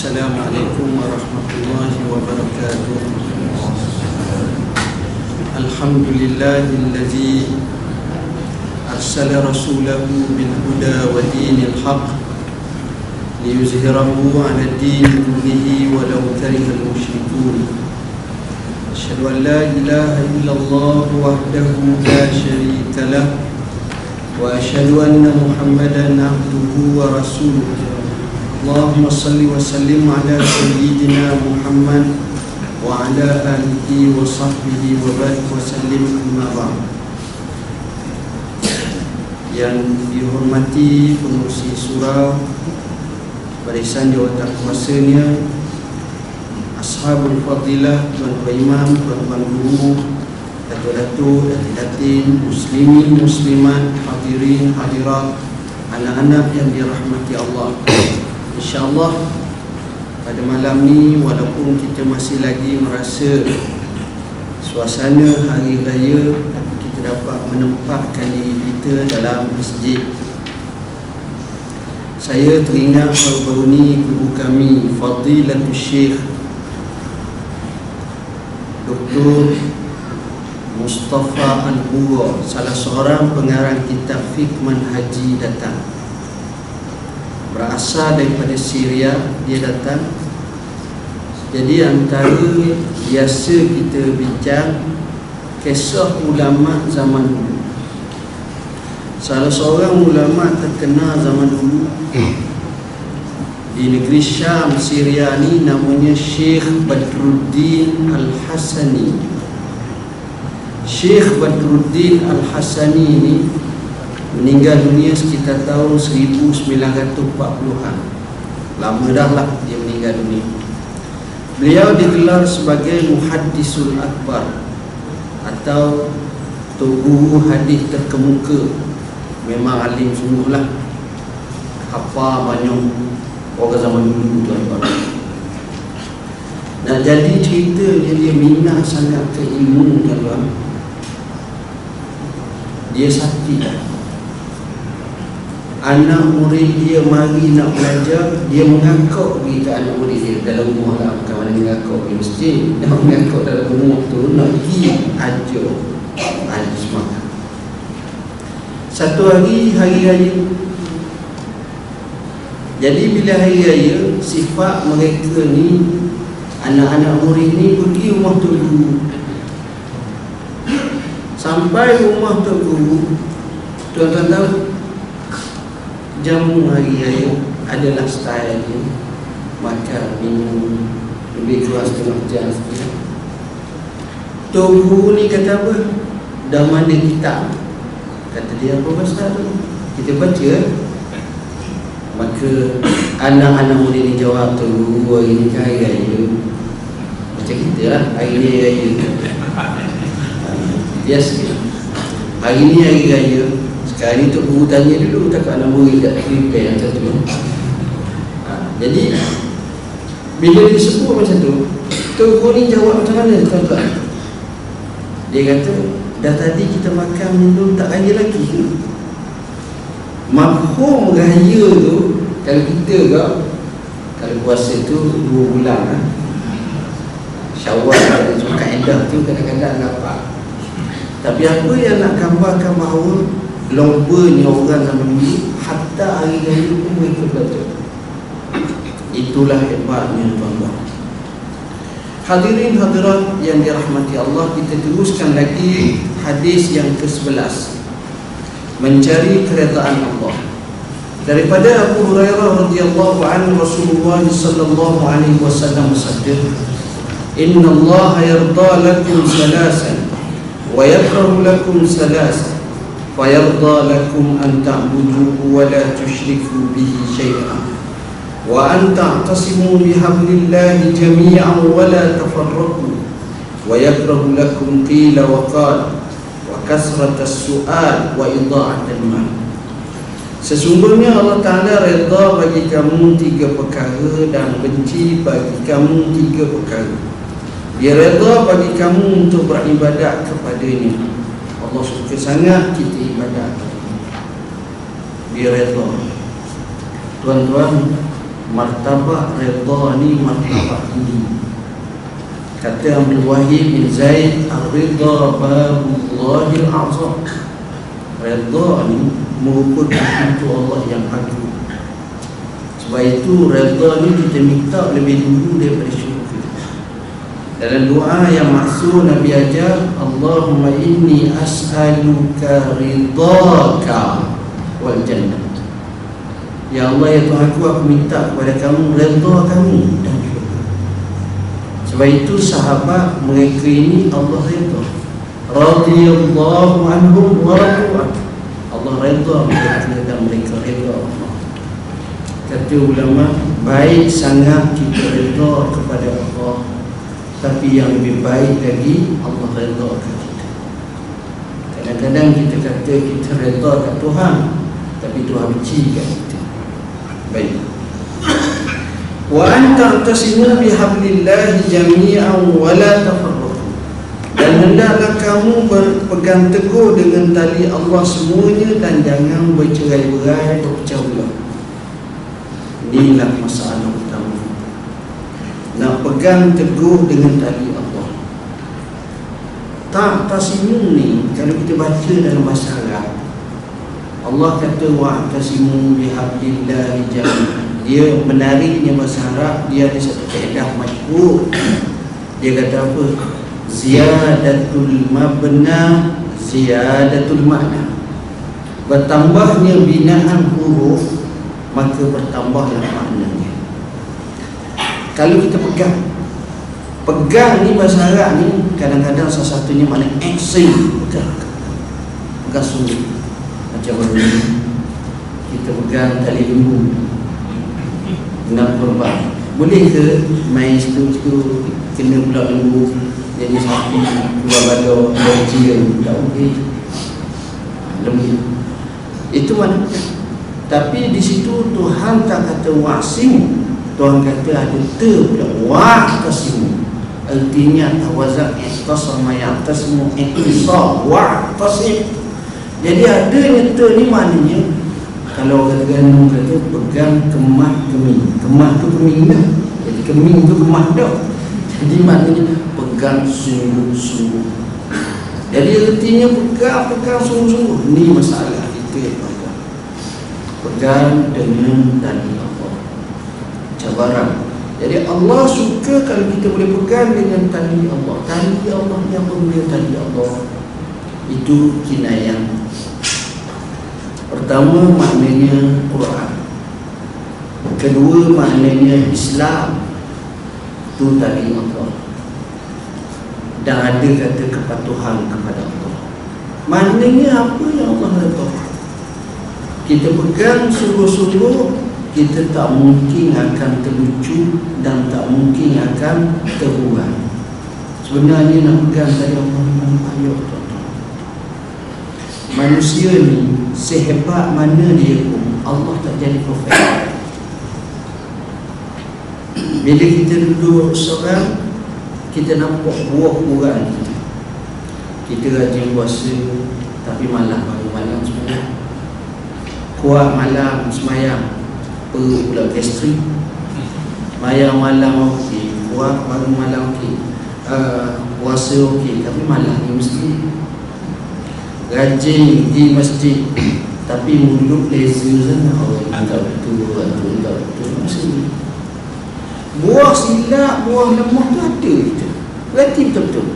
Assalamualaikum warahmatullahi wabarakatuh. Alhamdulillahillazi arsala rasulahu bil huda wa dinil haq liyuzhirahu 'ala ad-din kullihi walau karihal musyrikun. Asyhadu an la ilaha illallah wahdahu la syarika lah wa asyhadu anna Muhammadan 'abduhu wa rasuluh. Allahumma salli wa sallim ala sayyidina Muhammad wa ala alihi wa sahbihi wa barik wa sallim amma ba'd. Yang dihormati pengurusi surau, barisan jawatan kuasanya, ashabul fadilah, tuan-tuan imam, tuan-tuan guru, datuk-datuk, datin-datin, muslimin, muslimat, hadirin, hadirat, anak-anak yang dirahmati Allah. InsyaAllah pada malam ni, walaupun kita masih lagi merasa suasana hari raya, tapi kita dapat menempatkan diri kita dalam masjid. Saya teringat baru-baru ni guru kami, Fadilatul Syekh Dr. Mustafa Al-Bura, salah seorang pengarang kitab Fiqh Manhaji datang. Berasal daripada Syria, dia datang. Jadi antara biasa kita bincang kisah ulama zaman dulu. Salah seorang ulama terkenal zaman dulu di negeri Syam, Syria ni, namanya Syekh Badruddin Al-Hasani. Syekh Badruddin Al-Hasani ni meninggal dunia sekitar tahun 1940-an. Lama dah lah dia meninggal dunia. Beliau digelar sebagai Muhaddisul Akbar atau guru hadis terkemuka. Memang alim sungguh lah, hafal banyak orang zaman dulu tuan-tuan. Nah, jadi cerita dia minat sangat ke ilmu tuan-tuan. Dia sakit, anak murid dia mari nak belajar, dia mengangkut pergi ke anak murid dia dalam rumah lah. Bukan mana mengangkut pergi masjid, dia mengangkut dalam rumah tu nak pergi ajar hadis makan. Satu hari raya. Jadi bila hari raya, sifat mereka ni, anak-anak murid ni pergi rumah tu guru. Sampai rumah tu guru, tuan-tuan tahu jamu hari raya adalah style dia, makan, minum, lebih kurang setengah jam saja. Tok guru ni kata apa? Dah mana kitab? Kata dia, apa pasal tu? Kita baca. Maka anak-anak murid ni jawab, Tok guru, hari ni kan hari raya. Macam kita lah, hari ni raya. Biasa. Hari ni hari raya. Sekarang ni Tok Guru tanya dulu, takut anak murid tak prepare macam tu. Jadi bila dia sebut macam tu, Tok Guru ni jawab macam mana tuan-tuan? Dia kata, dah tadi kita makan minum tak raya lagi ke? Mafhum raya tu, kalau kita kalau puasa tu 2 bulan lah. Syawal dan Zulkaidah tu kadang-kadang dapat. Tapi apa yang nak gambarkan bahawa lombanya orang zaman dulu, hatta hari raya pun mereka belajar. Itulah hebatnya tuan-tuan. Hadirin hadirat yang dirahmati Allah, kita teruskan lagi hadis yang ke-11, mencari keredaan Allah. Daripada Abu Hurairah radhiyallahu anhu, Rasulullah sallallahu alaihi wasallam bersabda, "Inna Allah yarda lakum salasan wa yakrahu lakum salasan. فَيَرْضَى لَكُمْ أَنْ تَعْبُدُوهُ وَلَا تُشْرِكُوا بِهِ شَيْئًا وَأَنْ تَعْتَصِمُوا بِحَبْلِ اللَّهِ جَمِيعًا وَلَا تَفَرَّقُوا وَيَكْرَهُ لَكُمْ قِيلَ وَقَالَ وَكَثْرَةَ السُّؤَالِ وَإِضَاعَةَ الْمَالِ." Sesungguhnya Allah Ta'ala redha bagi kamu 3 perkara dan benci bagi kamu 3 perkara. Dia redha bagi kamu untuk beribadat kepadanya. Allah suka sangat kita ibadat. Dia redha. Tuan-tuan, martabah redha ni martabah tinggi. Kata Abdul Wahid bin Zaid, ar-ridha babullahil azam. Redha ni merupakan pintu Allah yang agung. Sebab itu redha ni kita minta lebih dulu daripada syurga. Dalam doa yang maksud Nabi ajar, Allahumma inni as'aluka ridhaka wal jannah. Ya Allah, ya Tuhanku, aku minta kepada kamu redha kamu dan syurga. Sebab itu sahabat mereka ini Allah redha. Radhiyallahu anhum wa radu anhu. Allah redha mereka dan mereka redha Allah. Kata ulama, baik sangat kita redha kepada Allah, tapi yang lebih baik lagi Allah redha ke kita. Kadang-kadang kita kata kita redha kat Tuhan, tapi Tuhan benci kat kita. Baik. Wa anta tasimu bihablillahi jami'an wa la tafarraqu. Dan hendaklah kamu berpegang teguh dengan tali Allah semuanya dan jangan bercerai-berai, berpecah belah. Inilah masalah utama. Nak pegang teguh dengan tali Allah. Tak tasimu ni, kalau kita baca dalam bahasa Arab, Allah kata wa'tasimu bihablillahi jami'an. Dia menariknya bahasa Arab, dia ada satu kaedah masyhur. Dia kata apa? Ziyadatul mabna ziyadatul makna. Bertambahnya binaan huruf, maka bertambahlah maknanya. Kalau kita pegang ni bahasa Arab ni, kadang-kadang salah satunya makna action. Pegang sungguh. Macam mana kita pegang tali lembu nak korban, boleh ke main situ kena pula lembu jadi sapi keluar badan berjia? Tak boleh. Lembu itu mana. Tapi di situ Tuhan tak kata wasim, Tuhan kata ada pula wa'tasimu. Artinya tawazak ihtasama ya'tasimu ihtisab wa'tasim. Jadi ada nyata ni maknanya, kalau orang Terengganu kata pegang kemah keming. Kemah tu keming dah. Jadi keming tu kemah dah. Jadi maknanya pegang sungguh-sungguh. Jadi artinya pegang sungguh-sungguh. Ni masalah kita yang pegang dengan tali Allah. Cabaran. Jadi Allah suka kalau kita boleh pegang dengan tali Allah. Tali Allah yang berbeza tali Allah. Itu kinayah. Pertama maknanya Quran. Kedua maknanya Islam. Itu tali Allah. Dan ada kata kepatuhan kepada Allah. Maknanya apa yang Allah letak? Kita pegang sungguh-sungguh, kita tak mungkin akan terlucu dan tak mungkin akan terbuang. Sebenarnya nak pegang tali Allah memang payah, tuan-tuan. Manusia ni sehebat mana dia pun, Allah tak jadi perfect. Bila kita duduk seorang, kita nampak buah kurang kita. Kita rajin puasa, tapi malam baru malam sebenarnya. Kuat malam semayang, perut pula gastrik. Semayang malam okey, kuat baru malam okey, puasa okey, tapi malam ni mesti rajin di masjid, tapi mulut laser sana. Tak betul, tak betul. Mesti buah silap, buah lemah tu ada kita. Berarti betul-betul.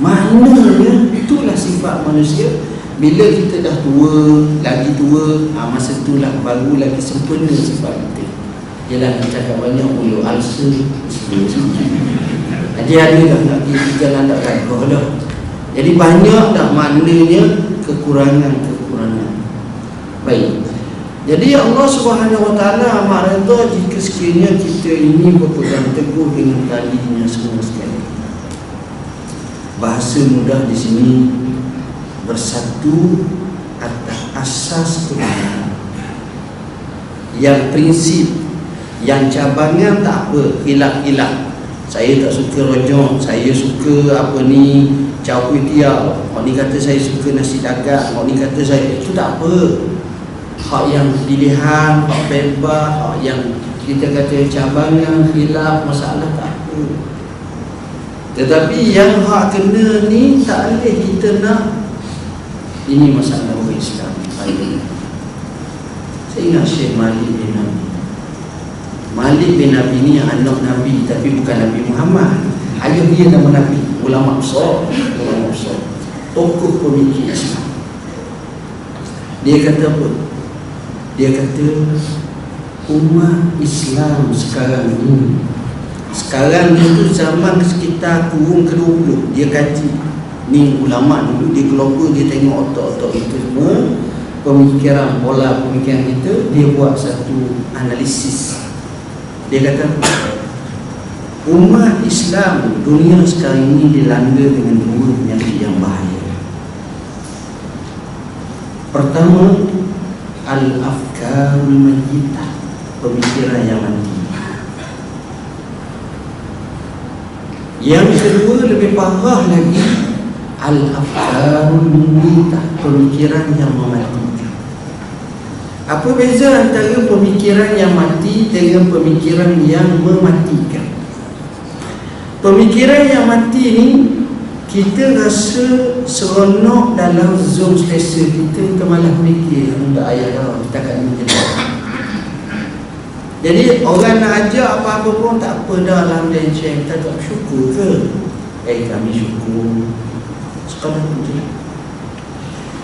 Maknanya itulah sifat manusia. Bila kita dah tua, lagi tua, masa itulah baru lagi sempurna sifat kita. Yalah, nak cakap banyak mulut ulcer. Jadi ada dah lagi jalan tak gagah dah. Jadi banyak dah maknanya kekurangan-kekurangan. Baik. Jadi Allah Subhanahu Wa Taala amat redha jika sekiranya kita ini berpegang teguh dengan talinya semua sekali. Bahasa mudah di sini, bersatu atas asas kebenaran. Yang prinsip, yang cabangan tak apa, hilaf-hilaf. Saya tak suka rojok, saya suka apa ni, char kway teow. Orang ni kata saya suka nasi dagat, orang ni kata saya, itu tak apa. hak yang pilihan, hak bebas, hak yang kita kata cabangan, khilaf, masalah tak apa. Tetapi yang hak kena ni tak boleh kita nak. Ini masalah orang Islam. Saya ingat Syekh Malik bin Nabi. Malik bin Nabi ni anak Nabi tapi bukan Nabi Muhammad. Ayah dia nama Nabi, ulama besar, tokoh pemikir Islam. Dia kata apa? Dia kata umat Islam sekarang itu zaman sekitar kurun ke-20. Dia kaji ni ulama dulu, dia kelompok, dia tengok otak-otak itu semua, pemikiran, pola pemikiran kita, dia buat satu analisis. Dia kata umat Islam dunia sekarang ini dilanda dengan dua penyakit yang bahaya. Pertama, al-afkarul mayyitah, pemikiran yang mati. Yang kedua lebih parah lagi, al-afkarul mumitah, pemikiran yang mematikan. Apa beza antara pemikiran yang mati dengan pemikiran yang mematikan? Pemikiran yang mati ni kita rasa seronok dalam zon selesa kita malah fikir untuk ayat Allah kita akan menjelaskan. Jadi orang nak ajak apa-apa pun tak apa dah, alhamdulillah, kita tak syukur ke? Kami syukur sekadar tu.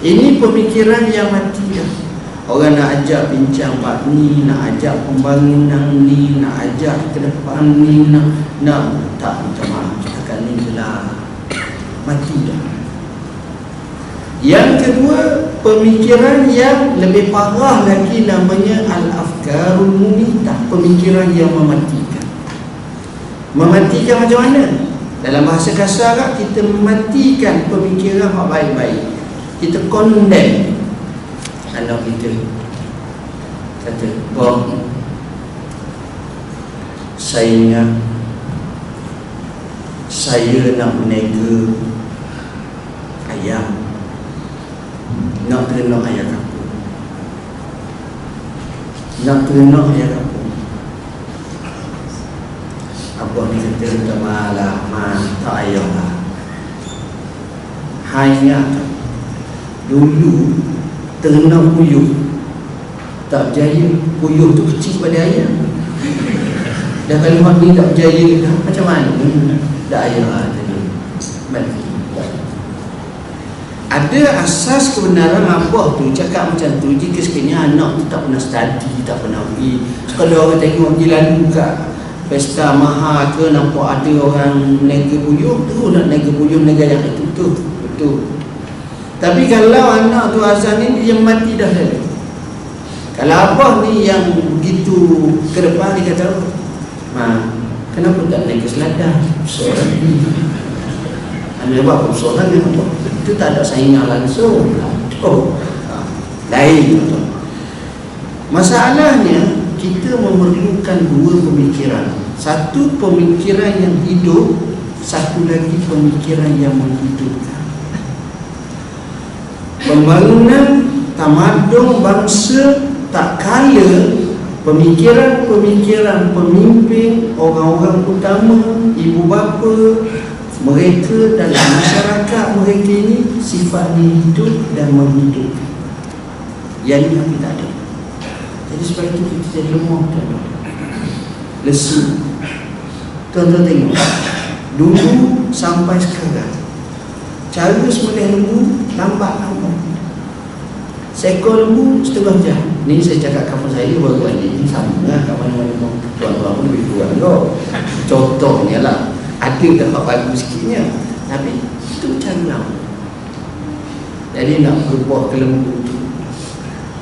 Ini pemikiran yang mati dah. Orang nak ajak bincang bab ni, nak ajak pembangunan ni, nak ajak ke depan ni, nak tak macam mana cakap ni je lah, mati dah. Yang kedua, pemikiran yang lebih parah lagi, namanya al-afkarul mumitah, pemikiran yang mematikan. Mematikan macam mana? Dalam bahasa kasar kita mematikan pemikiran yang baik-baik. Kita condemn anak kita, kata, bang, saya nak menega ayam, nak ternak ayam kampung, nak ternak ayam kampung. Abang ni kata, tak malah, tak payahlah. Hanya dulu ternak puyuh tak berjaya, puyuh tu kecil pada ayam. Dan kalau mak ni tak berjaya, macam mana? Dah ayam tadi mati. Ada asas kebenaran abah tu cakap macam tu. Jika sekiranya anak tu tak pernah study, tak pernah pergi, kalau orang tengok dia lalu kat pesta mahal ke, nampak ada orang nega puyuh, tu nak nega puyuh, nega yang itu tu betul. Tapi kalau anak tu azan ni dia mati dah tadi. Kalau abah ni yang begitu ke depan, dia kata, kenapa tak naik ke selada? Seorang ni anda buat persoalan yang apa? Itu tak ada saingan langsung. Lain. Masalahnya kita memerlukan dua pemikiran. Satu pemikiran yang hidup, satu lagi pemikiran yang menghidupkan. Pembangunan tamadun bangsa tak kala pemikiran-pemikiran pemimpin, orang-orang utama, ibu bapa mereka dalam masyarakat mereka ini sifatnya hidup dan menghidupkan. Yang ini kami tak ada. Jadi sebab itu kita jadi lemah dan lesu. Tuan-tuan tengok, dulu sampai sekarang cara sembelih lembu lambat. Seekor lembu setengah jam. Ni saya cakap kawan saya baru ini sama lah, kat mana-mana tuan-tuan pun lebih kurang kau. Contohnya lah, ada tak bagus sikitnya, tapi itu cara. Jadi nak berbuat ke lembu tu,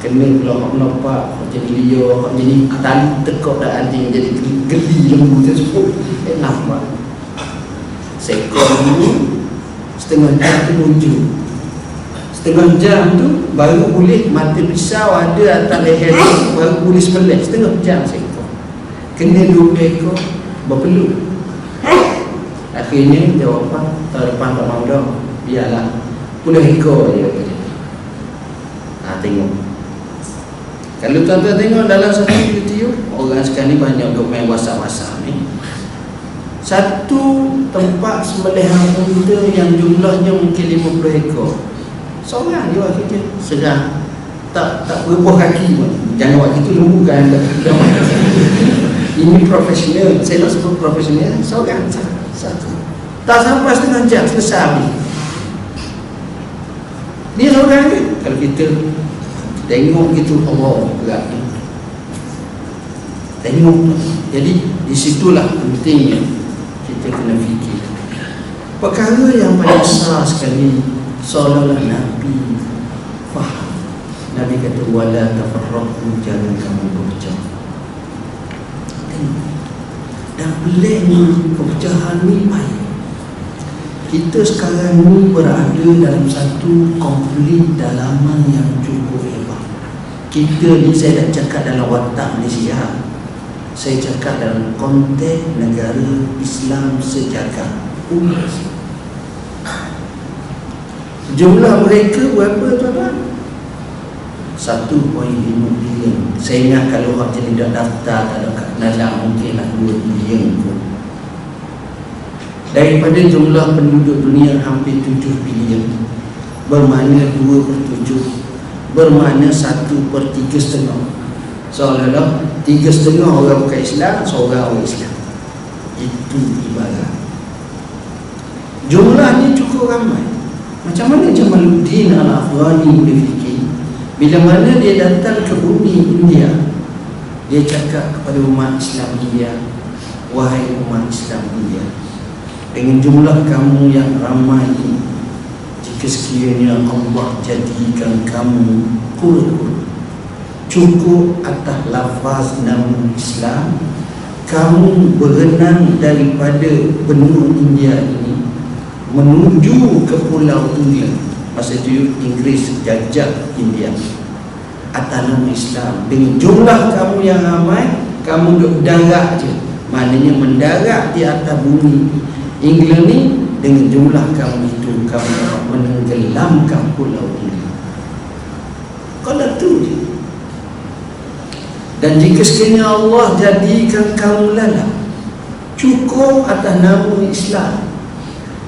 kena kalau nampak macam liar, jadi tali tekuk dah anjing, jadi geli lembu tersebut. Nampak seekor lembu setengah jam tu muncul. Setengah jam tu baru boleh mata pisau ada atas leher tu, baru boleh sembelih. Setengah jam seekor. Kena 2 ekor berpeluh. Akhirnya jawapan tahun depan tak mahu dah, biarlah 10 ekor je. Tengok Kalau tuan-tuan tengok dalam satu YouTube, orang sekarang ni banyak duk main WhatsApp ni. Satu tempat sembelihan unta yang jumlahnya mungkin 50 ekor. Seorang je buat kerja. Serang. Tak berbuah kaki pun. Jangan buat itu lembu kan. Ini profesional. Saya tak sebut profesional. Seorang. Satu. Tak sampai setengah jam selesai habis. Dia seorang je. Kalau kita tengok gitu, Allah berat. Tengok. Jadi disitulah pentingnya kita kena fikir. Perkara yang paling besar sekali, seolah-olah Nabi faham. Nabi kata wala tafarraqu, jangan kamu berpecah. Dan peliknya perpecahan ni baik. Kita sekarang ni berada dalam satu konflik dalaman yang cukup hebat. Kita ni, saya tak cakap dalam watak Malaysia, saya cakap dalam konteks negara Islam sejagat umat. Jumlah mereka berapa tuan-tuan? 1.5 bilion. Saya ingat kalau orang tidak daftar tak ada Kenalan mungkin nak 2 bilion pun. Daripada jumlah penduduk dunia hampir 7 bilion, bermakna 2/7, bermakna 1/3,5. Seolah-olah 3,5 orang bukan Islam, seorang orang Islam. Itu ibarat. Jumlah ni cukup ramai. Macam mana Jamaluddin Al-Afghani boleh fikir? Bila mana dia datang ke bumi India, dia cakap kepada umat Islam India, wahai umat Islam India, dengan jumlah kamu yang ramai ini, jika sekiranya Allah jadikan kamu cukup atas lafaz nama Islam, kamu berenang daripada benua India ini menuju ke pulau England. Masa itu Inggeris jajah India atas nama Islam. Dengan jumlah kamu yang ramai, kamu duduk darat je, maknanya mendarat di atas bumi England ni. Dengan jumlah kamu itu, kamu dapat menenggelamkan pulau England. Kalau tu je. Dan jika sekiranya Allah jadikan kamu lalang, cukup atas nama Islam,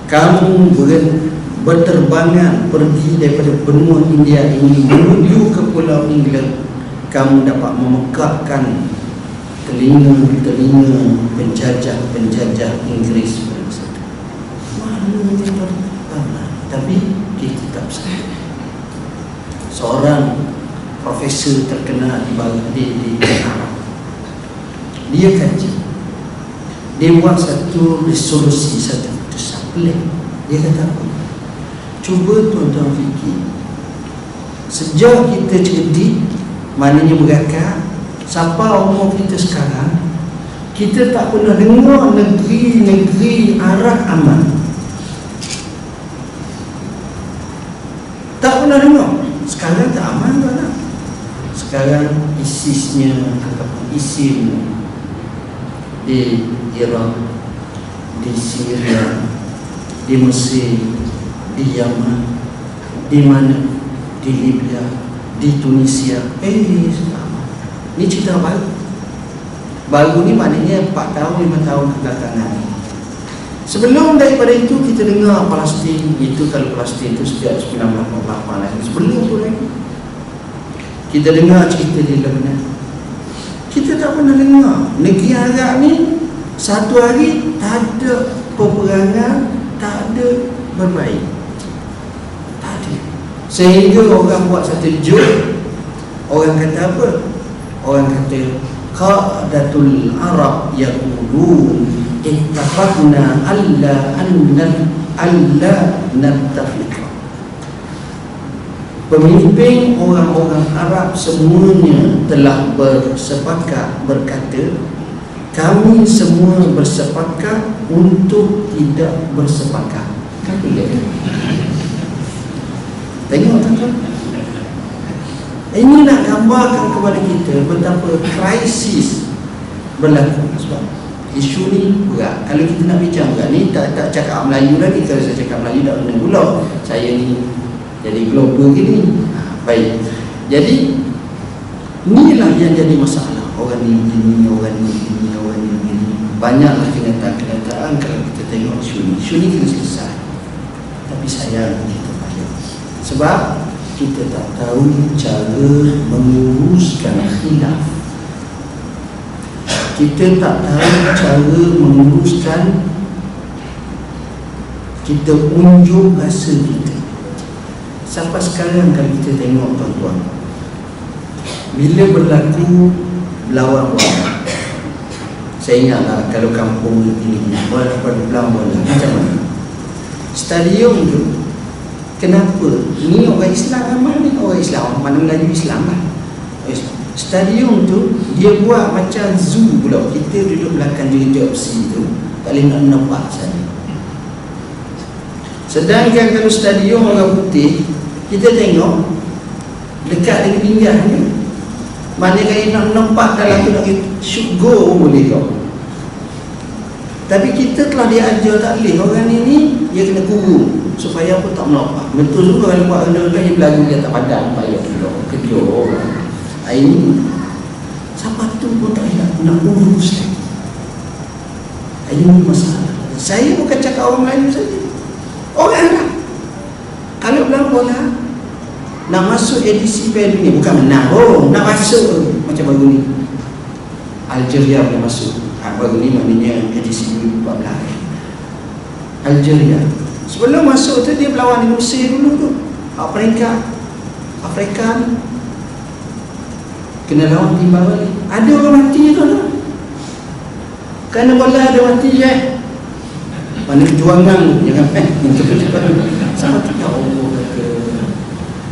kamu berterbangan pergi daripada benua India ini menuju ke pulau England, kamu dapat memekakkan telinga penjajah Inggeris. Tapi kita tak sadar. Seorang profesor terkenal di Arab, dia kaji, dia buat satu resolusi, satu keputusan pelik. Dia kata apa? Cuba tuan-tuan fikir, sejak kita cerdik, maknanya berakal, sampai umur kita sekarang, kita tak pernah dengar negeri Arab aman. Tak pernah dengar. Sekarang tak aman tuan-tuan. Sekarang ISIS-nya ataupun ISIL di Iraq, di Syria, di Mesir, di Yaman, di mana? Di Libya, di Tunisia. Sama. Ini cerita baru. Baru ni maknanya 4 tahun, 5 tahun kebelakangan. Sebelum daripada itu kita dengar Palestin. Itu kalau Palestin itu sejak 1948 lagi. Sebelum tu lagi kita dengar cerita di Lebanon. Kita tak pernah dengar negeri Arab ni satu hari tak ada peperangan, tak ada berbaik, tak ada. Sehingga orang buat satu joke. Orang kata apa? Orang kata qadatul Arab yaqulun ittafaqna alla nattafiq. Pemimpin orang-orang Arab semuanya telah bersepakat berkata, kami semua bersepakat untuk tidak bersepakat. Kan boleh? Tengok tuan-tuan. Ini nak gambarkan kepada kita betapa krisis berlaku. Sebab isu ni berat. Kalau kita nak bincang berat ni, tak cakap Melayu lagi. Kalau saya cakap Melayu tak kena pula. Saya ni jadi global gini. Baik. Jadi Inilah yang jadi masalah. Orang ni begini, orang ni begini, orang ni begini. Banyaklah kenyataan-kenyataan kalau kita tengok Sunni kena selesai. Tapi sayang kita payah. Sebab kita tak tahu cara menguruskan khilaf. Kita tak tahu cara menguruskan, kita unjuk rasa kita. Sampai sekarang kalau kita tengok tuan-tuan, bila berlaku lawan-lawan, saya ingatlah kalau kampung ini pada lawan-lawan macam mana stadium tu, kenapa ni orang Islam ramai ni, orang Islam mana Melayu Islam lah, stadium tu dia buat macam zoo pula. Kita duduk belakang jersey tu tak boleh nak nampak sana. Sedangkan kalau stadium orang putih, kita tengok dekat dengan pinggan ni, mana kali nak nampak dalam tu nak shoot go pun boleh kau. Tapi kita telah diajar tak boleh. Orang ni dia kena kurung supaya apa tak melompat. Betul juga kalau buat orang-orang yang berlagu dia tak padan payah pula kerja orang. Ini siapa tu pun tak nak urus lagi. Ini masalah. Saya bukan cakap orang Melayu saja, orang Arab. Kalau belah bola nak masuk edisi Piala Dunia, bukan menang, nak masuk macam baru ni Algeria boleh masuk. Baru ni maknanya edisi 2014 Algeria. Sebelum masuk tu dia berlawan dengan Mesir dulu tu. Peringkat Afrika ni kena lawan tim bawah ni. Ada orang mati tu lah. Kerana bola ada mati je. Mana perjuangan jangan sama tidak Allah kata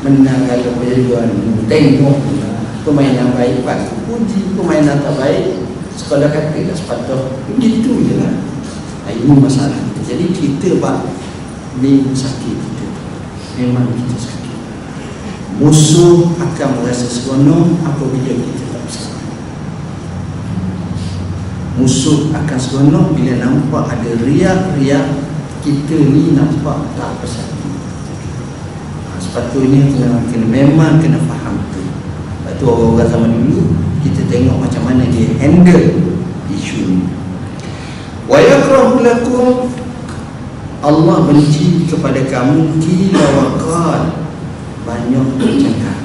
menang kalau perjuangan. Tengok permainan baik patut puji, permainan tak baik sekolah kata tak sepatut. Begitu je lah. Ini masalah kita. Jadi kita ni sakit kita. Memang kita sakit. Musuh akan merasa seronok apabila kita tak bersama. Musuh akan seronok bila nampak ada riak-riak kita ni nampak tak bersatu. Sepatutnya memang kena faham tu. Lepas tu orang-orang zaman dulu kita tengok macam mana dia handle isu ni. Wa yakrahu lakum, Allah benci kepada kamu kila wa qal, banyak bercakap.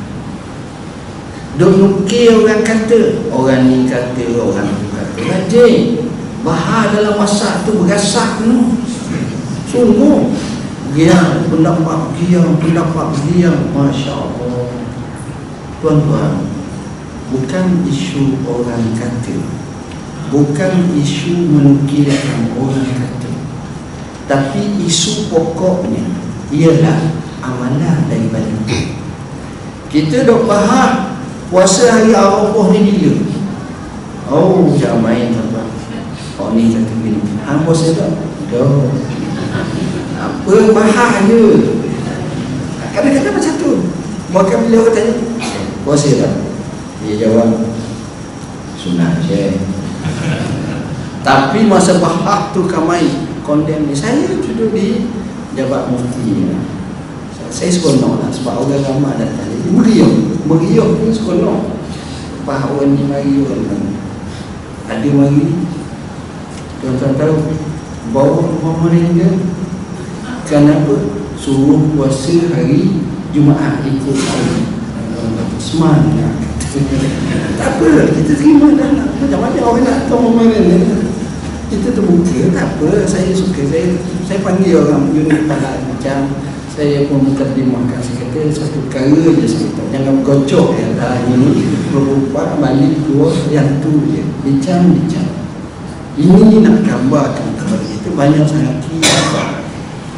Duk nukil orang kata, orang ni kata, orang tu kata. Rajin bahar dalam masa tu berasak tu. Sungguh giang pendapat giang, Masya Allah. Tuan-tuan, bukan isu orang kata, bukan isu menukilkan orang kata, tapi isu pokoknya ialah amalan daripada kita. Kita dok bahar puasa hari Arafah ni bila? Oh, jangan main tuan-tuan. Oh ni kata begini, hang puasa tak? Dah. Apa bahar je. Kadang-kadang macam tu. Maka bila orang tanya, puasa tak? Dia jawab, sunat je. Tapi masa bahar tu kamai kondem ni. Saya duduk di Jabat Mufti. Saya seronok lah sebab orang ramai datang. Meriah pun seronok. Lepas orang ni mari orang ada mari, tuan-tuan tahu bawa rumah mereka. Kenapa? Suruh puasa hari Jumaat ikut hari semangat. Tak apa, kita terima dah. Macam mana orang nak tahu mana kita terbuka. Tak apa, saya suka. Saya panggil orang unit pahala macam saya pun terjemahkan. Saya kata satu perkara je saya kata, jangan bergocok ya dah ini berupa balik dua yang tu je, bincang-bincang. Ini nak gambarkan kepada kita banyak sangat kisah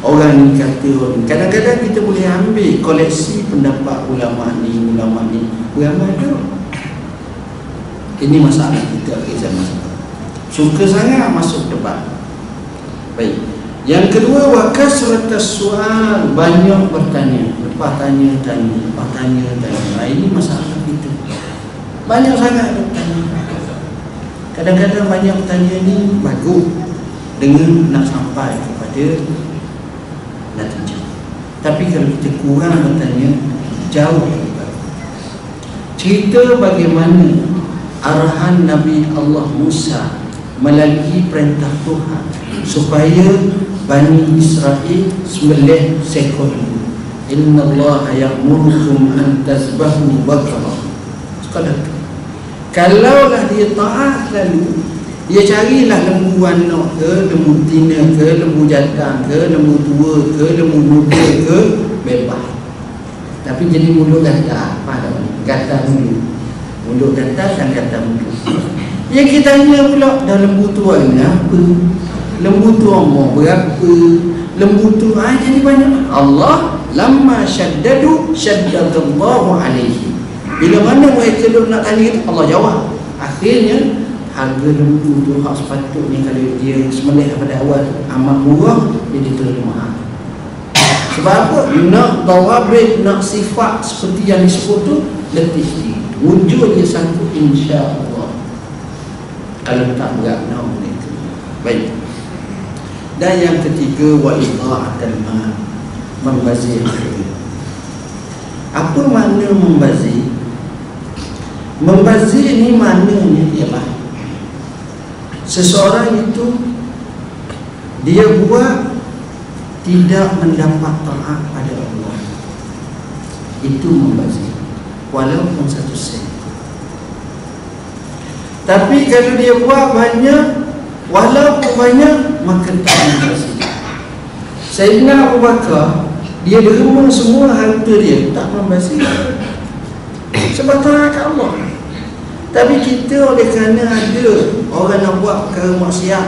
orang ni kata orang ni. Kadang-kadang kita boleh ambil koleksi pendapat ulama ni ulama tu. Ini masalah kita akhir zaman sekarang. Suka sangat masuk debat. Baik. Yang kedua, wa kasratus soal, banyak bertanya, lepas tanya. Nah, ini masalah kita. Banyak sangat bertanya. Kadang-kadang banyak bertanya ni bagus dengan nak sampai kepada natijah. Tapi kalau kita kurang bertanya, jauh lagi bagus. cerita bagaimana arahan Nabi Allah Musa melalui perintah Tuhan supaya Bani Israel sembelih seekor lembu. Inna Allah ya'murukum an tazbahu baqarah. Sekadar itu. Kalaulah dia taat, lalu dia carilah lembu anak ke, lembu tina ke, lembu jantan ke, lembu tua ke, lembu muda ke, bebas. Tapi jadi mulut gatal. Apa dah ni? Gatal mulut. Mulut gatal dan gatal mulut. Yang kita tanya pula, dah lembu tua ni apa? Lembu tua umur berapa? Lembu tu jadi banyak. Allah lamma syaddadu syaddadallahu alaihi. Bila mana mereka duk nak tanya itu, Allah jawab. Akhirnya harga lembu tu hak sepatutnya kalau dia sembelih pada awal amat murah, dia diterima mahal. Sebab apa? Nak dawabit, nak sifat seperti yang disebut tu letih sikit. Wujud dia satu insya-Allah. Kalau tak berat nak mereka. Baik. Dan yang ketiga, wa idha'atul mal, membazir. Apa makna membazir? Membazir ni maknanya ialah seseorang itu dia buat tidak mendapat taat pada Allah. Itu membazir, walaupun 1 sen. Tapi kalau dia buat banyak, walaupun banyak, maka tak membazir. Sayyidina Abu Bakar, dia derma semua harta dia, tak membazir. Sebab taat kat Allah. Tapi kita oleh kerana ada orang nak buat perkara maksiat,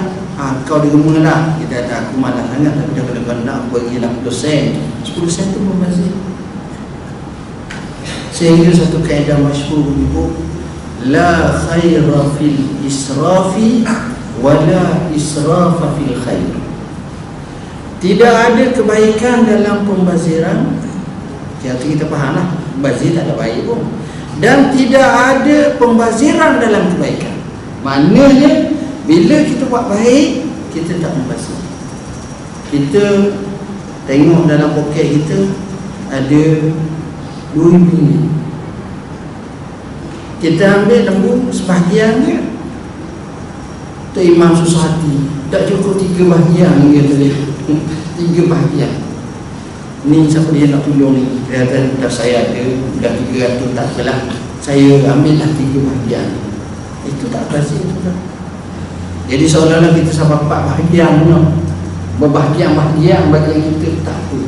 kau derma lah, kita kata aku malas sangat, tapi dah kalau nak bagi 60 sen, 10 sen tu membazir. Sehingga satu kaedah masyhur menyebut, la khaira fil israfi wala israfa fil khair. Tidak ada kebaikan dalam pembaziran. Kita faham lah, membazir tak ada baik pun. Dan tidak ada pembaziran dalam kebaikan. Maknanya bila kita buat baik, kita tak membazir. Kita tengok dalam poket kita ada RM2. Kita ambil lembu sebahagiannya. Tok Imam susah hati, tak cukup 3 bahagian dia tadi. 3 bahagian. Ni siapa dia nak tolong ni? Dia kata dah saya ada, dah 300, tak apalah, saya ambillah 3 bahagian. Itu tak bazir tu dah. Jadi seolah-olah kita sampai 4 bahagian no. Berbahagian-bahagian bagi kita, tak apa.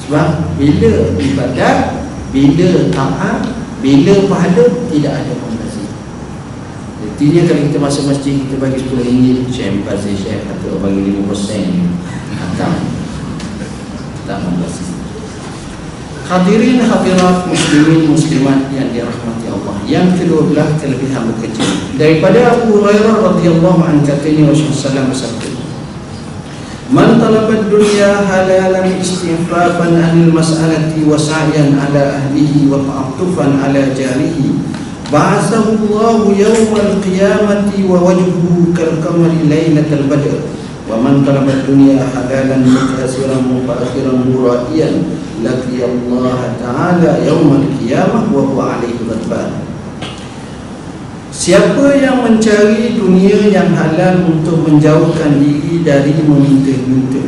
Sebab bila ibadat, bila taat, bila pahala, tidak ada membazir. Artinya kalau kita masuk masjid, kita bagi RM10, Syekh bazir, Syekh kata bagi 5%, tak membazir. Hadirin hadirat muslimin muslimat yang dirahmati Allah. Yang kedua belah kelebihan bekerja. Daripada Abu Hurairah radhiyallahu anhu katanya Rasulullah bersabda, man talabad dunya halalan istinfafan anil mas'alati wa sa'yan ala ahlihi wa ta'attufan ala jarihi ba'athahu Allahu yawmal qiyamati wa wajhuhu kal qamari lailatal badr. Wa man talabad dunya halalan mukasiran mufakhiran muraiyan laqiyallaha ta'ala yawmal qiyamah wa huwa alaihi ghadban. Siapa yang mencari dunia yang halal untuk menjauhkan diri dari meminta-minta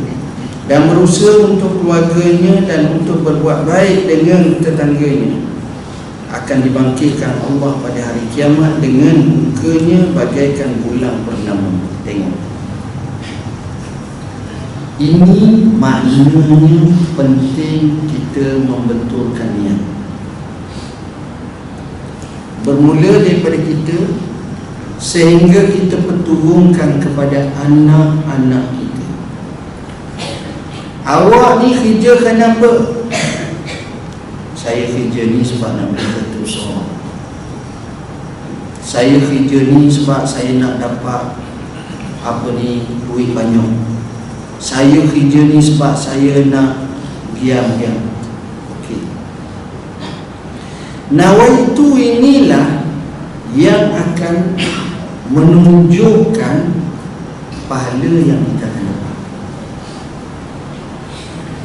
dan berusaha untuk keluarganya dan untuk berbuat baik dengan tetangganya, akan dibangkitkan Allah pada hari kiamat dengan mukanya bagaikan bulan purnama. Tengok, ini maknanya penting kita membetulkan niat. Bermula daripada kita, sehingga kita perturunkan kepada anak-anak kita. Awak ni kerja kenapa? Saya kerja ni sebab nak berkata usaha. Saya kerja ni sebab saya nak dapat duit banyak. Saya kerja ni sebab saya nak giam-giam. Okey. Nawaitu inilah yang akan menunjukkan pahala yang kita akan dapat.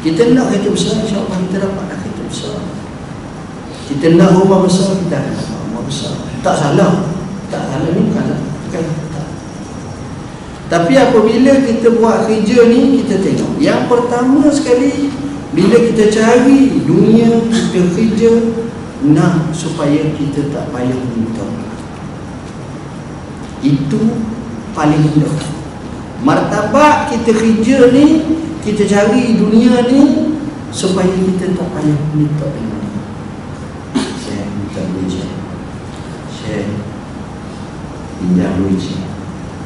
Kita nak kerja besar, insya-Allah kita dapat kerja besar. Kita nak rumah besar, kita akan dapat rumah besar. Tak salah. Tak salah ni bukan tak. Tapi apabila kita buat kerja ni, kita tengok yang pertama sekali, bila kita cari dunia, kita kerja nak supaya kita tak payah minta. Itu paling mudah. Martabat kita kerja ni, kita cari dunia ni supaya kita tak payah minta dengan dia. Saya minta duit saya pinjam duit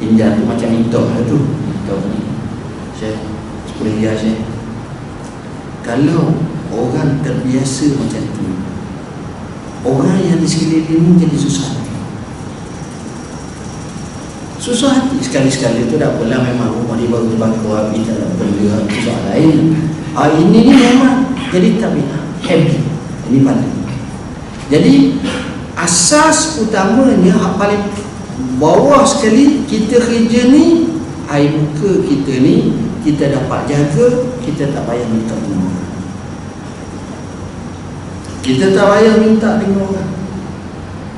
pinjam tu macam minta lah tu, minta ni saya 10 riyal saya. Kalau orang terbiasa macam tu, orang yang di sekeliling ni jadi susah hati. Susah hati sekali-sekali tu tak apalah, memang rumah dia baru terbakar, habis tak ada benda, soal lain. Ini ni memang jadi tabiat happy. Ini pandai. Jadi asas utamanya paling bawah sekali, kita kerja ni, air muka kita ni kita dapat jaga, kita tak payah minta dengan orang. Kita tak payah minta dengan orang.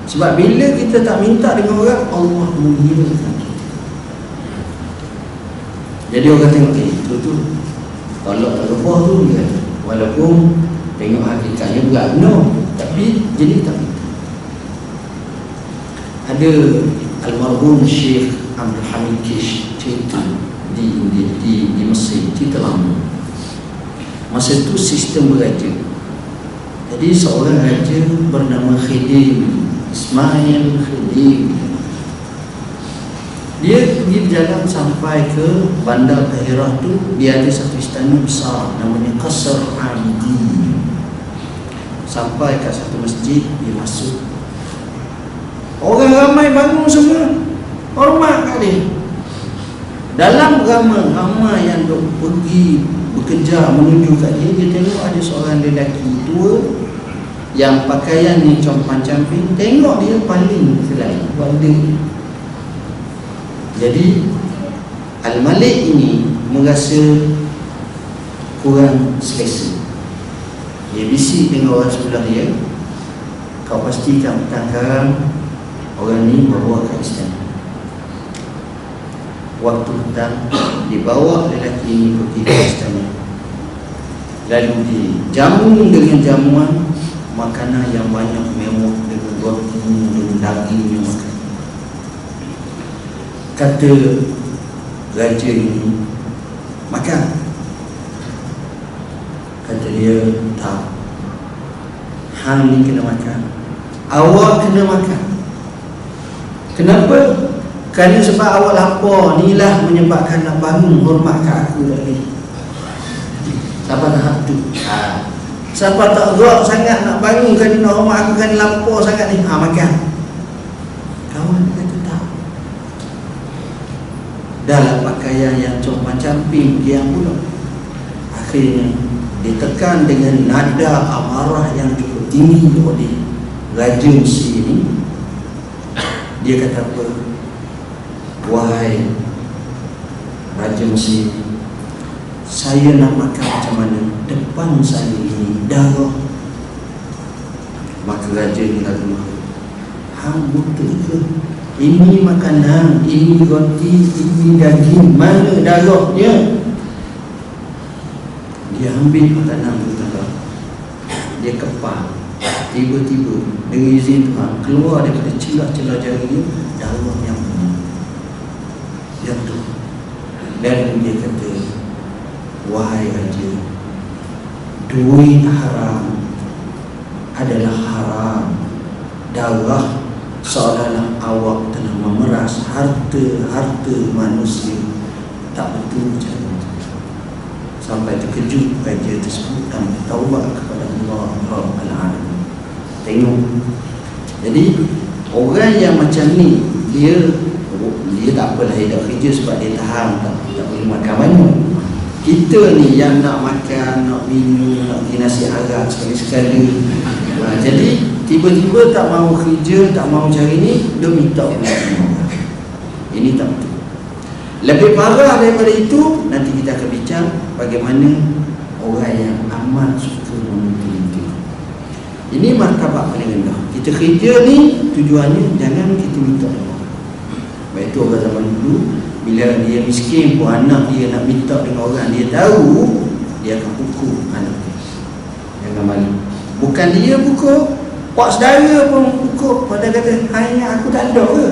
Sebab bila kita tak minta dengan orang, Allah menghilangkan kita. Jadi orang tengok itu tu tolak tak lebah tu dia. Walaupun tengok hakikatnya berat, no, tapi jadi tak minta. Ada almarhum Syekh Abdul Hamid Kish cerita di Mesir, cerita lama. Masa itu sistem beraja. Jadi seorang raja bernama Khidim, Ismail Khidim. Dia pergi berjalan sampai ke bandar Tahirah tu, dia ada satu istana besar namanya Qasr Abidi. Sampai kat satu masjid, dia masuk. Orang ramai bangun semua, hormat kat dia. Dalam ramai yang duk pergi bekerja menuju kat dia, dia tengok ada seorang lelaki tua yang pakaian ni compang-camping. Tengok dia paling selain pada. Jadi Al-Malik ini merasa kurang selesa. Dia bisik dengan orang sebelah dia, kau pastikan petang orang ni bawa ke istana. Waktu petang, dibawa lelaki ini pergi ke istana. Lalu dijamu dengan jamuan makanan yang banyak, mewah, dengan roti, dengan daging yang makan. Kata raja ini, makan. Kata dia, tak, hang ni kena makan, awak kena makan. Kenapa? Kerana sebab awak lapar, inilah menyebabkan nak bangun hormat kat aku lagi. Siapa nak tu? Siapa tak gerak sangat nak bangun kerana nak hormat aku, kerana lapar sangat ni, makan. Kawan kata tak. Dalam pakaian yang compang-camping dia pula. Akhirnya ditekan dengan nada amarah yang cukup tinggi oleh Raja Mesir ini. Dia kata apa? Wahai Raja Mesir, saya nak makan macam mana? Depan saya ini darah. Maka raja ni kata, hang buta ke? Ini makanan, ini roti, ini daging, mana darahnya? Dia ambil makanan itu, dia kepal. Tiba-tiba dengan izin Tuhan keluar daripada celah-celah jari darah yang benar. Jatuh. Dan dia kata, wahai raja, duit haram adalah haram. Darah seolah-olah awak telah memeras harta manusia. Tak betul macam itu. Sampai terkejut raja tersebut dan bertaubat kepada Allah Rabbul Alamin. Tengok. Jadi orang yang macam ni, dia tak apalah, dia tak kerja sebab dia tahan, tak boleh makan banyak. Kita ni yang nak makan, nak minum, nak pergi nasi arak sekali-sekali. Jadi tiba-tiba tak mahu kerja, tak mahu cari ni, dia minta orang. Ini tak betul. Lebih parah daripada itu, nanti kita akan bincang bagaimana orang yang amat suka meminta. Ini martabat paling rendah. Kita kerja ni tujuannya jangan kita minta orang. Baik tu orang zaman dulu, bila dia miskin pun anak dia nak minta dengan orang, dia tahu, dia akan pukul anak dia. Jangan malu. Bukan dia pukul, pak saudara pun pukul. Pada kata, hanya aku tak ada ke?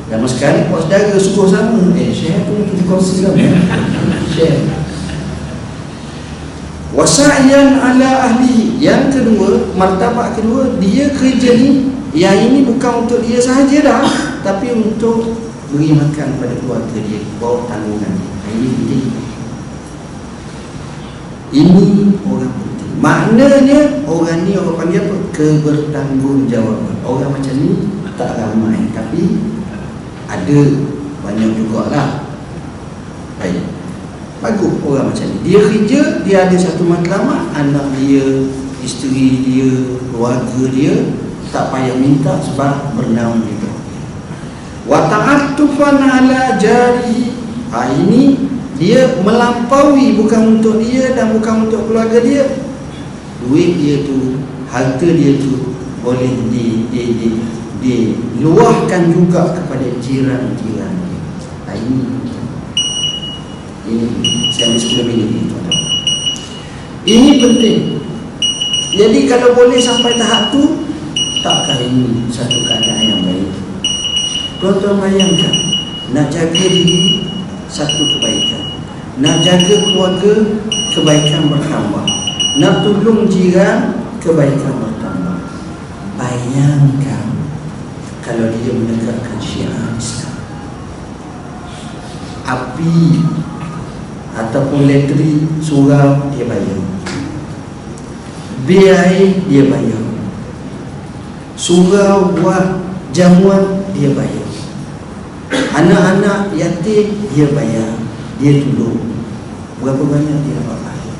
Zaman sekarang pak saudara suruh sama. Share pun kita kongsi lah. Share. Wasa'yan ala ahli. Yang kedua, martabat kedua, dia kerja ni, yang ini bukan untuk dia sahaja dah, tapi untuk beri makan pada keluarga dia, bawa tanggungan dia. Ini penting. Ini orang penting. Maknanya orang ni orang panggil apa? Kebertanggungjawab. Orang macam ni tak ramai, tapi ada banyak jugalah. Baik, bagus orang macam ni. Dia kerja, dia ada satu matlamat, anak dia, isteri dia, keluarga dia tak payah minta sebab bernaung itu. Wa ta'attufan ala jarihi. Ini dia melampaui, bukan untuk dia dan bukan untuk keluarga dia. Duit dia tu, harta dia tu boleh diluahkan juga kepada jiran-jiran dia. Ini saya ambil 10 minit ni, tuan-tuan. Ini penting. Jadi kalau boleh sampai tahap tu, takkah ini satu keadaan yang baik? Tuan-tuan bayangkan, nak jaga diri satu kebaikan, nak jaga keluarga kebaikan bertambah, nak tolong jiran kebaikan bertambah. Bayangkan kalau dia menegakkan syiar Islam. Api ataupun elektrik, surau dia bayar, bil air dia bayar, surau buat jamuan dia bayar, anak-anak yatim dia bayar, dia tolong. Berapa banyak dia dapat pahala?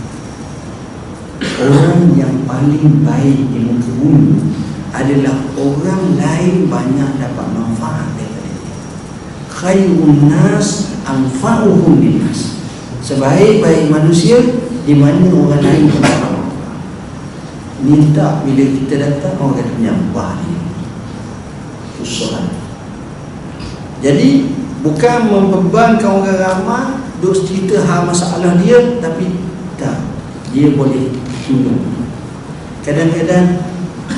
Orang yang paling baik di muka bumi adalah orang lain banyak dapat manfaat daripada dia. Khairun nas anfa'uhum linnas. Sebaik-baik manusia di mana orang lain bermanfaat. Minta bila kita datang orang kata nyampah dia. Susah. Jadi bukan membebankan orang ramai duk cerita hal masalah dia, tapi tak, dia boleh tolong. Kadang-kadang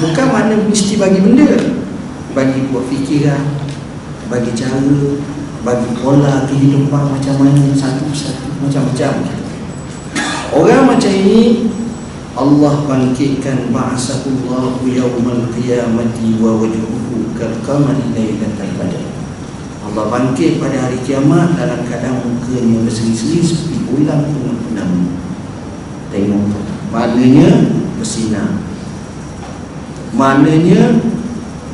bukan mana mesti bagi benda, bagi buat fikiran, bagi cara, bagi pola kehidupan macam mana, satu-satu macam-macam. Orang macam ini Allah bangkitkan, ba'asahullahu yawmal qiyamati wa wajhuhu kal-qamari lailatal badr. Allah bangkit pada hari kiamat dalam keadaan mukanya berseri-seri seperti bulan purnama. Tengok, maknanya bersinar. Maknanya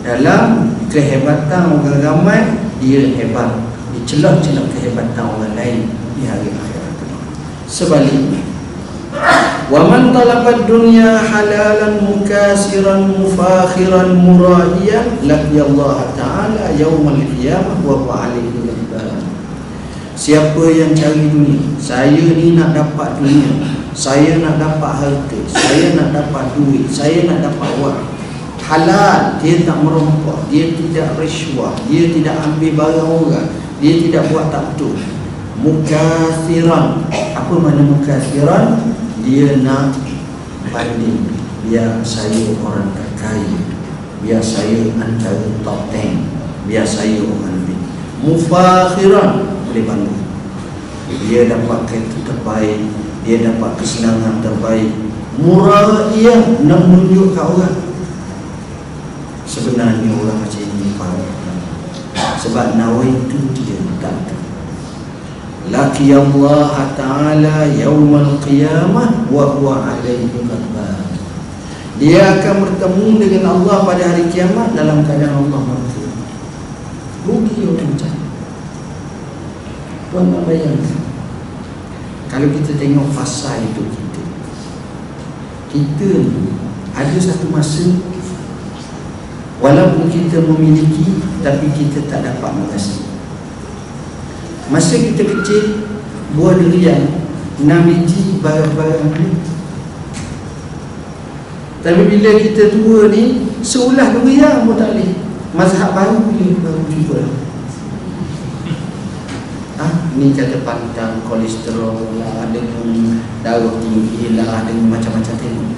dalam kehebatan orang ramai dia hebat, dicelak-celak kehebatan orang lain di hari akhirat. Sebaliknya, wa man talaba dunya halalan mukasiran mufakhiran muraiyan laqiyallaha ta'ala yaumal qiyamah wa huwa alaihi ghadban. Siapa yang cari dunia, saya ni nak dapat dunia, saya nak dapat harta, saya nak dapat duit, saya nak dapat wang halal, dia tak merompak, dia tidak rishwah, dia tidak ambil barang orang, dia tidak buat tak betul. Mukasiran, apa makna mukasiran? Dia nak banding, biar saya orang terkaya, biar saya antara top 10, biar saya orang lebih. Mufakhiran, boleh bangga, dia dapat kereta terbaik, dia dapat kesenangan terbaik. Mura'iyah, nak menunjuk kat orang. Sebenarnya orang macam ini sebab nawaitu dia tak. Laqiyallaha ta'ala yaumal qiyamah wa huwa alaihi ghadban. Dia akan bertemu dengan Allah pada hari kiamat dalam keadaan Allah murka. Rugi orang macam ni. Tuan bayangkan, kalau kita tengok fasa hidup kita ni ada satu masa walaupun kita memiliki, tapi kita tak dapat mengasihi. Masa kita kecil, buah durian 6 biji barang-barang ni. Tapi bila kita tua ni, seulah dunia pun tak boleh. Mazhab baru jumpa. Ni kata pantang, kolesterol lah, dengan darah tinggi lah, dengan macam-macam tengok.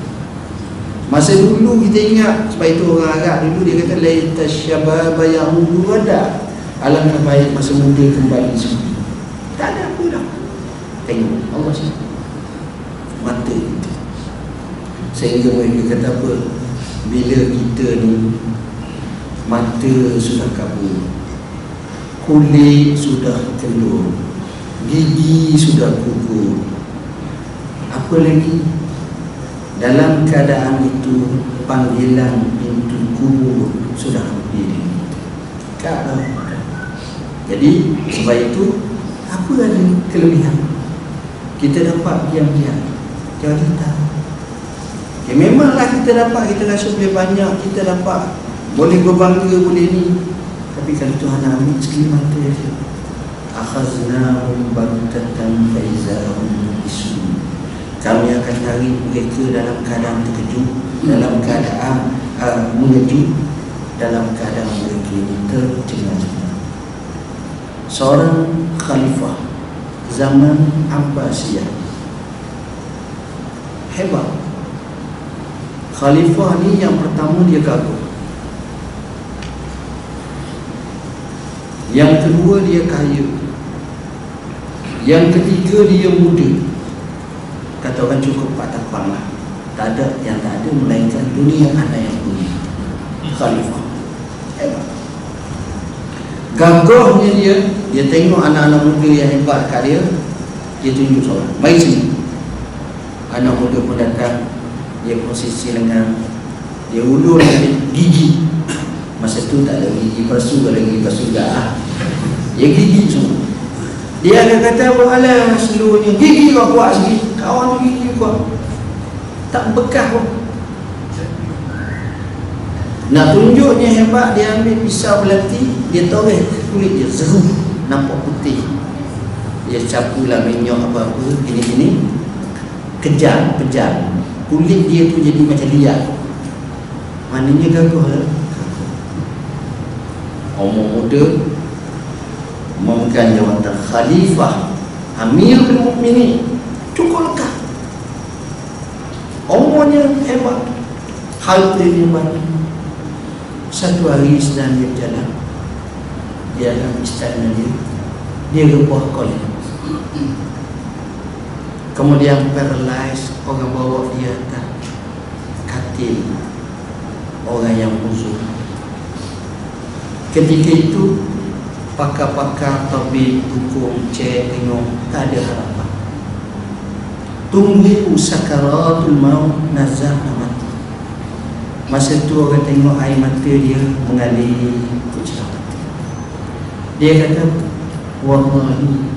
Masa dulu kita ingat, sebab itu orang Arab dulu dia kata laita syababa yahudu wada, alangkah baik masa muda kembali semua. Tak ada apa dah. Tengok Allah siapa mata kita. Sehingga mereka kata apa, bila kita ni mata sudah kabur, kulit sudah telur, gigi sudah gugur, apa lagi? Dalam keadaan itu panggilan pintu kubur sudah berdiri. Tak ada. Jadi sebab itu apa ada kelebihan? Kita dapat diam-diam, jadi tak. Ya memanglah kita dapat, kita rasa boleh banyak, kita dapat, boleh berbangga, boleh ni. Tapi kalau Tuhan ambil sekali mata dia, akhaznahum baghtatan fa izahum mublisun. Kami akan tarik mereka dalam keadaan terkejut, dalam keadaan mengejut, dalam keadaan mereka ini tercengang-cengang. Seorang khalifah zaman Abbasiyah hebat. Khalifah ni yang pertama dia gagah, yang kedua dia kaya, yang ketiga dia muda. Kata orang cukup 4 tampang lah. Tak ada yang tak ada, melainkan dunia ada yang punya. Khalifah hebat. Gagahnya dia tengok anak-anak muda yang hebat kat dia, dia tunjuk seorang, mari sini. Anak muda pun datang, dia posisi lengan, dia ulur gigi. Masa tu tak ada gigi palsu, kalau gigi palsu dah dia gigi semua. Dia akan kata, alah seluruhnya gigi kau kuat sikit, kawan tu gigi kuat, tak bekas pun. Nak tunjuknya hebat, dia ambil pisau belati, dia toreh kulit dia, zeruh, nampak putih. Dia capulah minyak apa-apa, gini-gini, kejam, kulit dia tu jadi macam liat. Maknanya gagah lah. Orang muda memegang jawatan khalifah, Amirul Mukminin, cukup lekat. Umurnya hebat, harta dia banyak. Satu hari sedang dia berjalan, dia dalam istana dia rebah kolej. Kemudian paralyzed, orang bawa dia atas katil orang yang uzur. Ketika itu pakar-pakar tabib, hukum, cek, tengok, tak ada harapan. Tunggu sakaratul maut, nazah mati. Masa tu orang tengok air mata dia mengalir kucing. Dia kata, wallahi,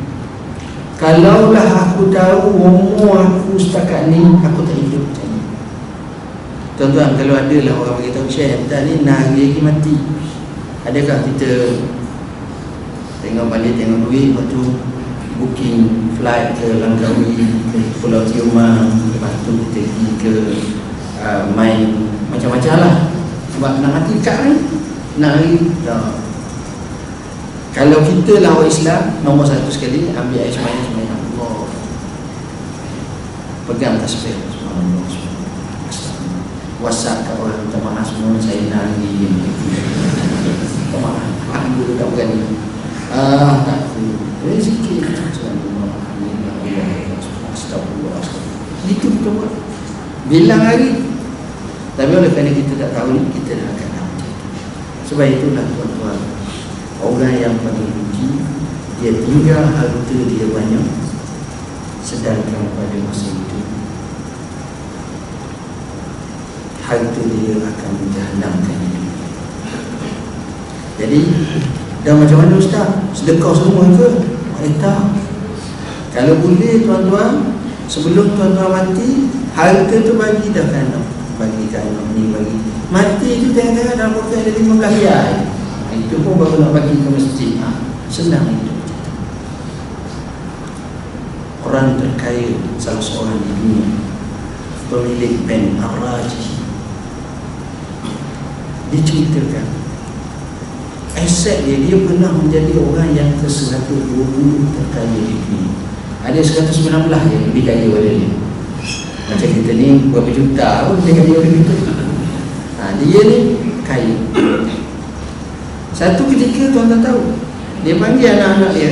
kalaulah aku tahu umur aku setakat ni, aku tak hidup macam ni. Tuan-tuan, kalau ada lah orang beritahu Syekh, tak ni nak lagi mati, adakah kita tengok balik, tengok duit, lepas tu booking flight ke Langkawi, ke Pulau Tiumang, lepas tu kita pergi ke main macam-macam lah, sebab nak mati dekat ni, nak lagi tak. Kalau kita lah orang Islam, nombor satu sekali, ambil air semayang Allah, pegang tasbih, subhanallah, WhatsApp kat orang, minta maaf semua, saya nangis, minta maaf, aku tak berani, takut, sikit, astagfirullah, itu kita buat bilang hari. Tapi oleh kerana kita tak tahu, kita dah akan tahu. Sebab itulah tuan-tuan, orang yang paling rugi, dia tinggal harta dia banyak, sedangkan pada masa itu harta dia akan menjahannamkan dia. Jadi dah macam mana Ustaz? Sedekah semua ke? Tak. Kalau boleh tuan-tuan, sebelum tuan-tuan mati, harta tu bagi dah kan, bagi kan ni, bagi mati tu tengok-tengok dalam poket ada 15 riyal, itu pun baru nak bagi ke masjid. Senang itu. Orang terkaya, salah seorang di dunia, pemilik bank Ar-Raji, diceritakan aset dia pernah menjadi orang yang ke-120 terkaya di dunia. Ada 119 yang lebih kaya pada dia. Macam kita ni berapa juta pun dia kaya pada kita. Dia ni kaya. Satu ketika tuan-tuan tahu, dia panggil anak-anak dia,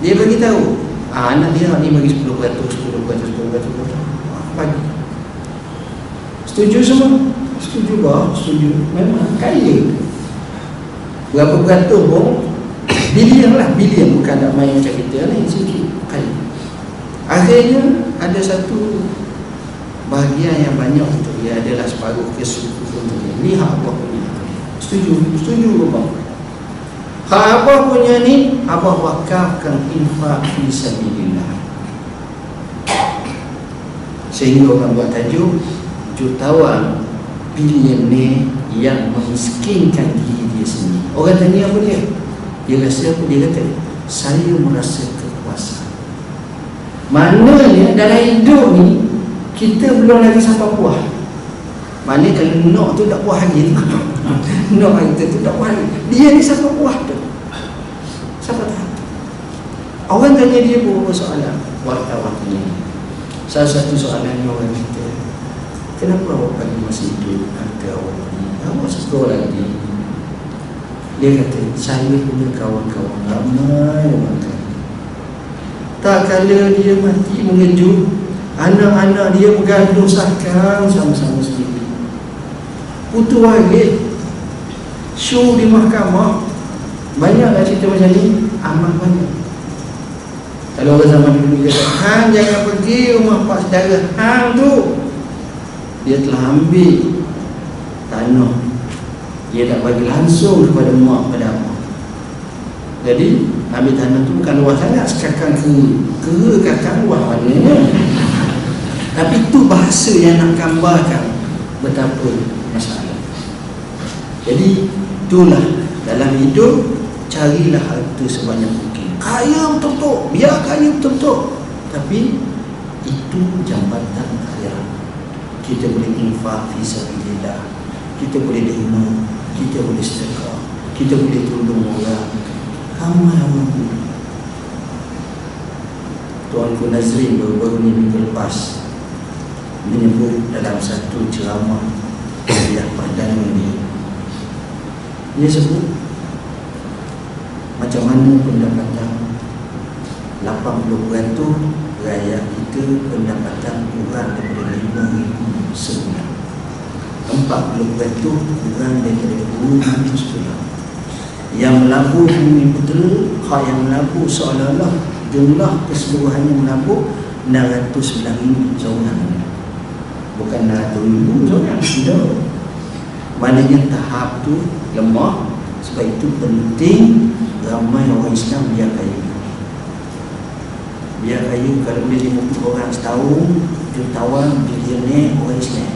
dia bagi tahu anak dia ni bagi 10%, 10%. Bagi. Setuju semua? Setuju bah, setuju. Memang kaya. Berapa beratus pun, bilion lah, bilion, bukan nak main macam kita ni, sikit kaya. Akhirnya ada satu bahagian yang banyak untuk dia adalah separuh ke suku untuk dia. Ni hak apa punya? Setuju? Setuju bapa? Hak apa punya ni? Abah wakafkan infak fi sabilillah. Sehingga orang buat tajuk jutawan bilioner yang memiskinkan diri dia sendiri. Orang tanya apa dia? Dia rasa apa? Dia kata, saya merasa kekuasaan. Maknanya dalam hidup ni kita belum lagi sampai puas. Maknanya kalau nak tu tak puas lagi. Nak kita tu tak puas lagi. Dia ni sampai puas tu. Siapa tahu? Orang tanya dia beberapa soalan. Wartawan tanya. Salah satu soalannya orang kita, kenapa awak pagi masih hidup? Kata awak ni, awak sekolah lagi. Dia kata, saya punya kawan-kawan ramai orang kaya. Tak kala dia mati mengejut, anak-anak dia bergaduh sakang sama-sama sendiri. Putu waris, show di mahkamah. Banyak tak cerita macam ni? Amat banyak. Kalau orang zaman dulu dia kata, hang jangan pergi rumah pak saudara hang tu. Dia telah ambil tanah, dia tak bagi langsung kepada mak, kepada abang. Jadi ambil tanah tu bukan luas sangat, sekakang ke kakang luas maknanya. Tapi itu bahasa yang nak gambarkan betapa masalah. Jadi itulah dalam hidup, carilah harta sebanyak mungkin. Kaya betul-betul, biar kaya betul-betul, tapi itu jambatan akhirat. Kita boleh infak fi sabilillah, kita boleh derma, kita boleh sedekah, kita boleh tolong orang. Ramai-ramai. Tuanku Nazrin baru-baru ni minggu lepas menyebut dalam satu ceramah kuliah perdana dia sebut macam mana pendapatan 80% rakyat kita pendapatan kurang daripada 5,000 sebulan, 40% kurang daripada 10,000 sebulan. Yang melabur bumi putera, hak yang melabur seolah-olah jumlah keseluruhannya melabur 609,000 seorang, bukan 600,000 seorang. Tidak. Maknanya tahap tu lemah. Sebab itu penting ramai orang Islam biar kaya. Biar kaya, kalau boleh 50 orang setahun, jutawan, bilioner orang Islam.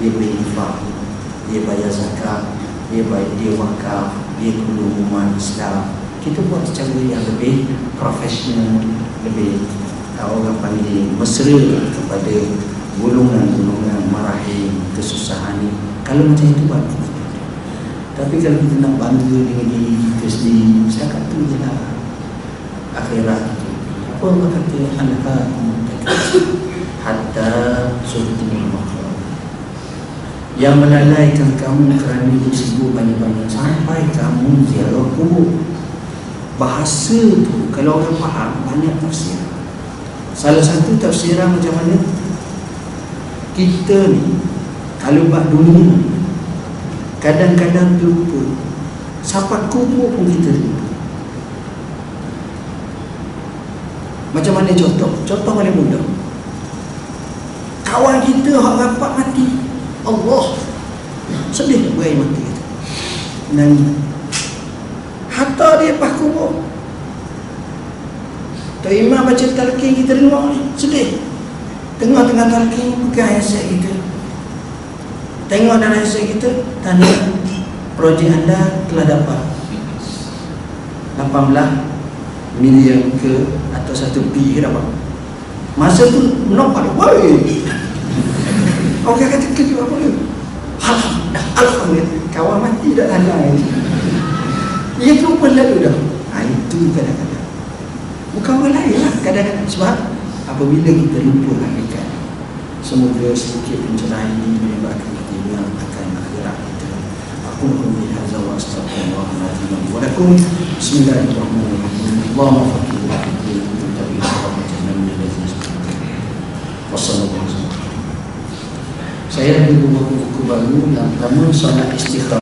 Dia boleh infak, dia bayar zakat, dia wakaf, dia tolong umat Islam. Kita buat secara yang lebih profesional, lebih orang panggil mesra kepada golongan-golongan marahim kesusahan ni. Kalau macam itu bagus. Tapi kalau kita nak bangga dengan diri kita sendiri, cakap tu je lah akhirat itu. Apa orang kata anha hatta surtimul makhluk, yang melalaikan kamu kerana hidup sibuk banyak-banyak sampai kamu ziarah kubur. Bahasa tu kalau orang faham, banyak tafsir. Salah satu tafsiran macam mana kita ni kalau buat dunia kadang-kadang lupa, sampai kubur pun kita lupa. Macam mana contoh? Contoh paling mudah, kawan kita hak rapat mati, Allah sedih berair mati kita, nangis. Hatta dia pas kubur, Tok Imam baca talqin kita dengar ni, sedih. Tengah-tengah talqin pegang handset kita, tengok dalam handset kita, tanda projek anda telah dapat 18 million ke atau 1 B ke dapat. Masa tu nampak, woi, orang kata kerja apa ni? Alhamdulillah, kawan mati dah lain. Dia terlupa lalu dah. Itu kadang-kadang bukan orang lain lah, kadang-kadang sebab apabila kita lupa hakikat, semoga sedikit pencerahan ini menyebabkan kita yang akan akhirat kita. Aku mengucapkan hadza wa astaghfirullahaladzim wa lakum. Bismillahirrahmanirrahim. Allahumma fakirna fiddin tabi rahmatan min Wassalamualaikum. Saya ada buku baru yang pertama solat istikharah.